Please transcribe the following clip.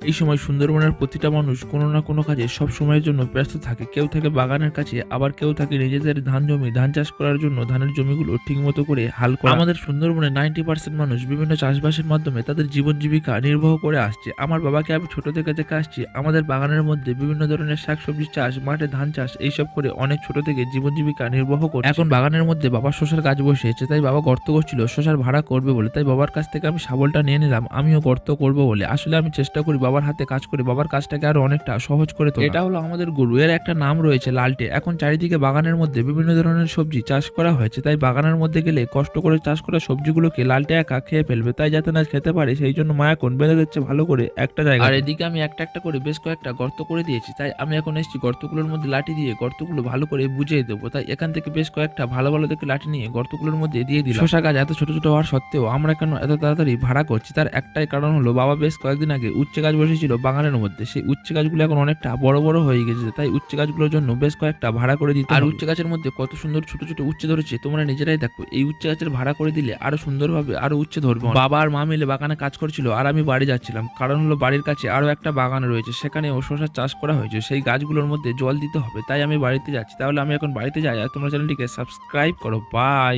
এই সময় সুন্দরবনের প্রতিটা মানুষ কোনো না কোনো কাজে সব সময়ের জন্য ব্যস্ত থাকে। কেউ থাকে বাগানের কাছে, আবার কেউ থাকে নিজেদের ধান চাষ করার জন্য ধানের জমিগুলো ঠিকমতো করে হাল করা। আমাদের সুন্দরবনে 90% মানুষ বিভিন্ন চাষবাসের মাধ্যমে তাদের জীবন জীবিকা নির্বাহ করে আসছে। আমার বাবাকে আমি ছোট থেকে দেখে আসছি আমাদের বাগানের মধ্যে বিভিন্ন ধরনের শাকসবজি চাষ, মাঠে ধান চাষ এইসব করে অনেক ছোট থেকে জীবন জীবিকা নির্বাহ করছে। এখন বাগানের মধ্যে বাবা শসার গাছ বসিয়েছে, তাই বাবা গর্ত করছিল শসার ভাড়া করবে বলে। তাই বাবার কাছ থেকে আমি শাবলটা নিয়ে নিলাম, আমিও গর্ত করব বলে। আসলে আমি চেষ্টা করি বাবার হাতে কাজ করে বাবার কাজটাকে আরো অনেকটা সহজ করে তোলা। এটা হলো আমাদের গরু, এর একটা নাম রয়েছে লালটে। এখন চারিদিকে বাগানের মধ্যে বিভিন্ন ধরনের সবজি চাষ করা হয়েছে, তাই বাগানের মধ্যে গেলে কষ্ট করে চাষ করা সবজিগুলোকে লালটে একা খেয়ে ফেলবে। তাই যাতে না খেতে পারে সেই জন্য মায়া কোণ বেঁধে দিচ্ছে ভালো করে একটা জায়গা। আর এদিকে আমি একটা একটা করে বেশ কয়েকটা গর্ত করে দিয়েছি, তাই আমি এখন এসেছি গর্তগুলোর মধ্যে লাঠি দিয়ে গর্তগুলো ভালো করে বুঝিয়ে দেবো। তাই এখান থেকে বেশ কয়েকটা ভালো ভালো দেখে লাঠি নিয়ে গর্তগুলোর মধ্যে দিয়ে দিলাম। শসা গাছ এত ছোট ছোট হওয়ার সত্ত্বেও আমরা কেন এত তাড়াতাড়ি ভাড়া করছি, তার একটাই কারণ হলো বাবা বেশ কয়েকদিন আগে উচ্ছে গাছ বসেছিল বাগানের মধ্যে। সেই উচ্ছে গাছগুলো এখন অনেকটা বড় বড় হয়ে গেছে, তাই উচ্ছে গাছগুলোর জন্য বেশ কয়েকটা ভাড়া করে দিতে। আর উচ্ছে গাছের মধ্যে কত সুন্দর ছোট ছোট উচ্ছে ধরেছে তোমরা নিজেরাই দেখো। এই উচ্ছে গাছের ভাড়া করে দিলে আরো সুন্দরভাবে আরো উচ্ছে ধরবে। বাবা আর মা মিলে বাগানে কাজ করছিল আর আমি বাড়ি যাচ্ছিলাম, কারণ হলো বাড়ির কাছে আরো একটা বাগান রয়েছে, সেখানে শসার চাষ করা হয়েছে। সেই গাছগুলোর মধ্যে জল দিতে হবে, তাই আমি বাড়িতে যাচ্ছি। তাহলে আমি এখন বাড়িতে যাই, আর তোমরা চ্যানেলটিকে সাবস্ক্রাইব করো। বাই।